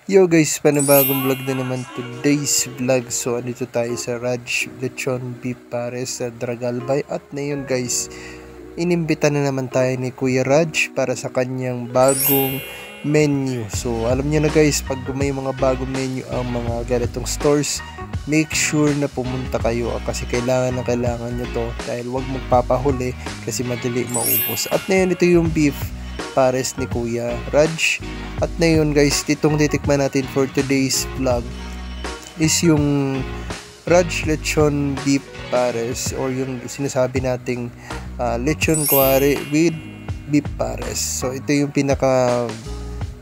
Yo guys, panibagong vlog na naman today's vlog. So andito tayo sa Raj Lechon Beef Pares sa Dragalbay. At ngayon guys, inimbita na naman tayo ni Kuya Raj para sa kanyang bagong menu. So alam niyo na guys, pag may mga bagong menu ang mga ganitong stores, make sure na pumunta kayo kasi kailangan nyo to dahil wag magpapahuli kasi madali maubos. At ngayon ito yung beef pares ni Kuya Raj. At ngayon guys, itong titikman natin for today's vlog is yung Raj Lechon Beef Pares or yung sinasabi nating lechon kawari with beef pares. So ito yung pinaka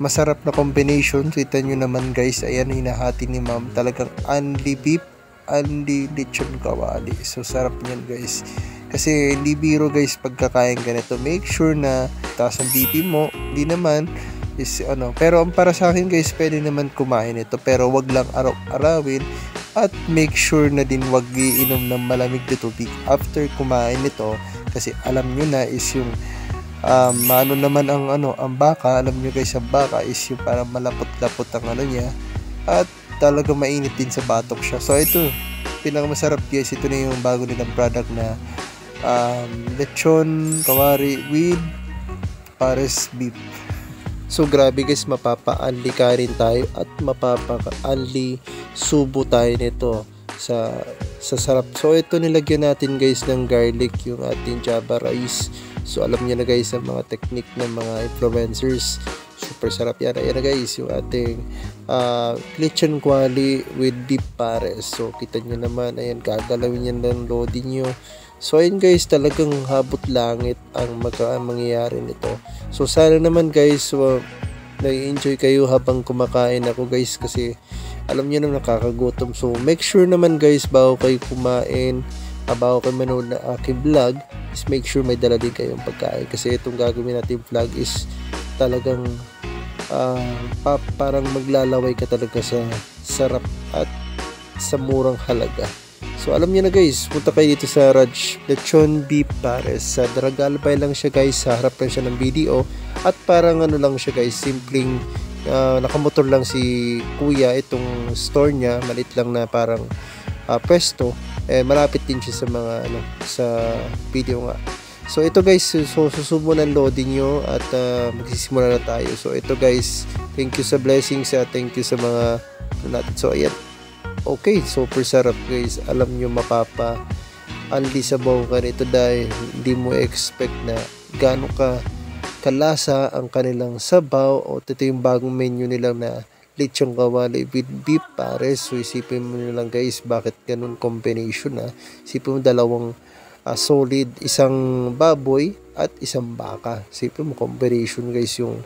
masarap na combination. Kita nyo naman guys, ayan hinahati ni ma'am, talagang only beef, only lechon kawali. So sarap niyan guys. Kasi hindi biro guys pagkakain ganito. Make sure na taas ang BP mo. Hindi naman is pero para sa akin guys, pwede naman kumain ito pero wag lang araw-arawin. At make sure na din wag iinom ng malamig na tubig after kumain nito, kasi alam nyo na is yung naman ang baka, alam nyo guys, ang baka is yung parang malapot-lapot ang niya at talaga mainit din sa batok siya. So ito, pinakamasarap guys, ito na yung bago nilang product na lechon kawari with pares beef. So grabe guys, mapapa-unli ka rin tayo at mapapa-unli subo tayo nito sa sarap. So ito, nilagyan natin guys ng garlic yung ating java rice. So alam niyo na guys ang mga technique ng mga influencers, super sarap yan. Ayan na guys yung ating lechon kawali with beef pares. So kita nyo naman, ayan, gagalawin yan ng loading nyo. So ayun guys, talagang habot langit ang mangyayari nito. So sana naman guys, nai-enjoy kayo habang kumakain ako guys, kasi alam niyo na nakakagutom. So make sure naman guys, bago kayo kumain, bago kayo manood na aking vlog, is make sure may dala din kayong pagkain. Kasi itong gagawin natin vlog is talagang parang maglalaway ka talaga sa sarap at sa murang halaga. So alam niyo na guys, punta kayo dito sa Raj Lechon Beef Pares. Sa Dragalbay lang siya guys, sa harap lang siya ng BDO. At parang lang siya guys, simpleng nakamotor lang si Kuya. Itong store niya, maliit lang na parang pwesto. Malapit din siya sa mga sa video nga. So ito guys, so susubo ng loading nyo at magsisimula na tayo. So ito guys, thank you sa blessings, thank you sa mga natin. So ayan, okay, super sarap guys. Alam nyo, mapapa-unli sa bawang ito dahil hindi mo expect na gaano kalasa ang kanilang sabaw. O ito yung bagong menu nila na lechon kawali with beef pares. So isipin mo lang guys, bakit ganun combination Isipin mo dalawang solid, isang baboy at isang baka. Isipin mo combination guys yung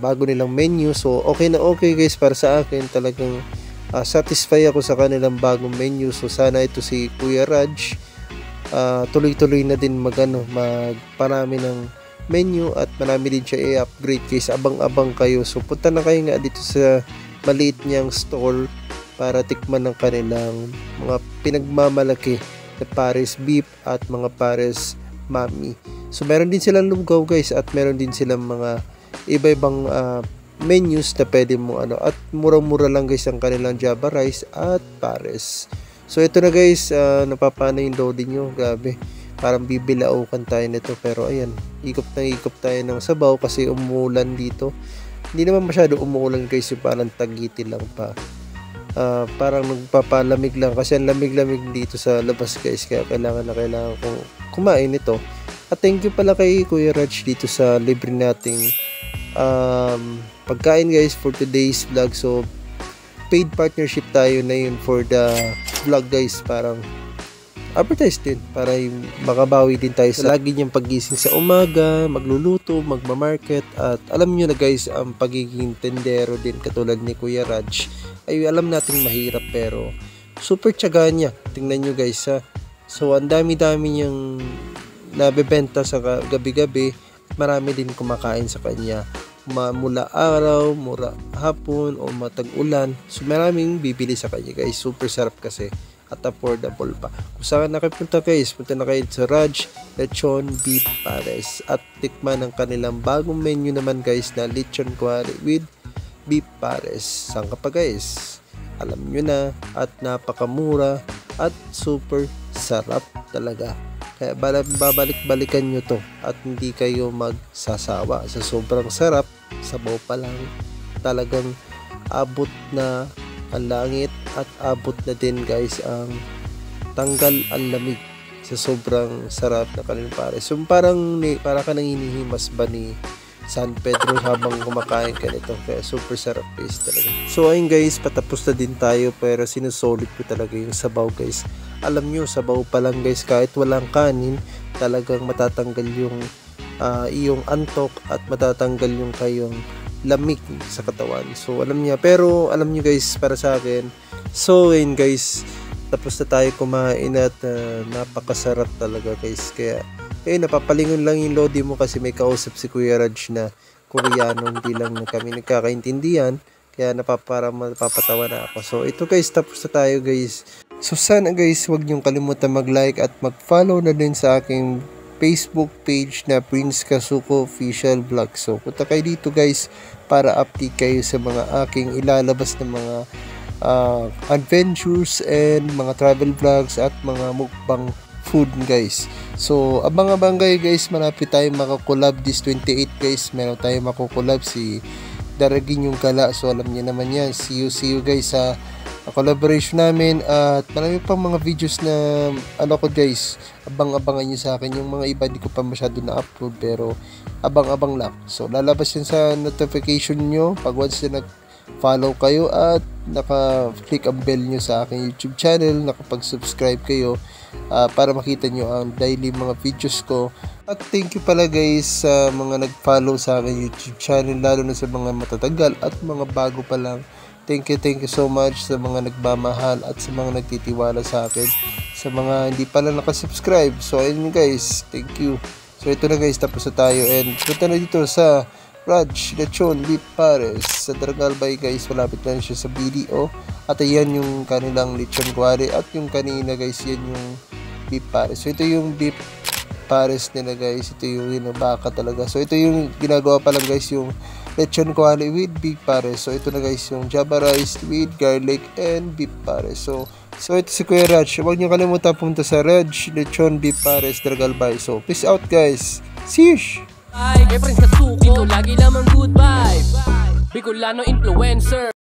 bago nilang menu. So okay na okay guys para sa akin. Talagang satisfy ako sa kanilang bagong menu. So sana ito si Kuya Raj tuloy-tuloy na din magparami ng menu at marami din siya i-upgrade guys. Abang-abang kayo. So punta na kayo nga dito sa maliit niyang store para tikman ng kanilang mga pinagmamalaki na pares beef at mga pares mami. So meron din silang lugaw guys at meron din silang mga iba-ibang menus na pwede mo at murang-mura lang guys ang kanilang java rice at pares. So ito na guys, napapana yung loading nyo. Grabe, parang bibilaukan tayo nito. Pero ayan, ikop tayo ng sabaw kasi umuulan dito. Hindi naman masyado umuulan guys, yung parang tagiti lang pa. Parang nagpapalamig lang kasi ang lamig-lamig dito sa labas guys, kaya kailangan kong kumain ito. At thank you pala kay Kuya Raj dito sa libre nating pagkain guys for today's vlog. So paid partnership tayo na yun for the vlog guys, parang advertise din para makabawi din tayo sa lagi niyang pagising sa umaga, magluluto, magmamarket. At alam niyo na guys, ang pagiging tendero din katulad ni Kuya Raj ay alam nating mahirap pero super tiyaga niya. Tingnan niyo guys so ang dami-dami niyang nabebenta sa gabi-gabi. Marami din kumakain sa kanya mula araw, mula hapon o matag-ulan. So maraming bibili sa kanya guys. Super sarap kasi at affordable pa. Kung saan nakapunta guys, punta na kayo sa Raj Lechon Beef Pares at tikman ang kanilang bagong menu naman guys na lechon kawali with beef pares. Saan ka pa guys? Alam nyo na, at napakamura at super sarap talaga. Kaya babalik-balikan nyo to at hindi kayo magsasawa sa sobrang sarap. Sabaw pa lang talagang abot na ang langit at abot na din guys ang tanggal ang lamig sa sobrang sarap na kanilang pares. So para ka nang hinihimas ba ni San Pedro habang kumakain ka nito. Kaya super sarap guys talaga. So ayun guys, patapos na din tayo pero sinusolid ko talaga yung sabaw guys. Alam nyo, sabaw pa lang guys, kahit walang kanin, talagang matatanggal yung iyong antok at matatanggal yung kayong lamig sa katawan. So alam niya, pero alam nyo guys, para sa akin, so ayun guys, tapos na tayo kumain at napakasarap talaga guys. Kaya napapalingon lang yung lodi mo kasi may kausap si Kuya Raj na Koreano, hindi lang kami nagkakaintindihan. Kaya napapatawa na ako. So ito guys, tapos na tayo guys. So sana guys, huwag niyong kalimutan mag-like at mag-follow na din sa aking Facebook page na Prince Kasuko Official Vlog. So punta kayo dito guys para update kayo sa mga aking ilalabas na mga adventures and mga travel vlogs at mga mukbang food guys. So abang-abang kayo guys, malapit tayo makakolab this 28 guys. Meron tayo makukolab si Daragin yung Gala. So alam niyo naman yan. See you guys sa collaboration namin. At marami pang mga videos na ko guys, abang-abangan nyo sa akin. Yung mga iba hindi ko pa masyado na-upload pero abang-abang lang. So lalabas yun sa notification nyo pag once na nag-follow kayo at naka-click ang bell nyo sa aking YouTube channel, nakapag-subscribe kayo para makita nyo ang daily mga videos ko. At thank you pala guys sa mga nag-follow sa aking YouTube channel, lalo na sa mga matatagal at mga bago pa lang. Thank you so much sa mga nagmamahal at sa mga nagtitiwala sa akin. Sa mga hindi pala nakasubscribe, so ayun guys, thank you. So ito na guys, tapos na tayo and punta na dito sa Raj Lechon Beef Pares sa Daragalbay guys. Malapit lang siya sa BDO. At ayan yung kanilang lechon kuwari. At yung kanina guys, yan yung beef pares. So ito yung beef pares nila guys. Ito yung baka talaga. So ito yung ginagawa pa lang guys, yung lechon kuwari with beef pares. So ito na guys yung java rice with garlic and beef pares. So ito si Kuya Raj. Huwag niyo kalimutan punta sa Raj Lechon Beef Pares Daragalbay. So peace out guys. Sheesh! Kay Prince Kasuko, dito lagi lamang good vibe. Bicolano influencer.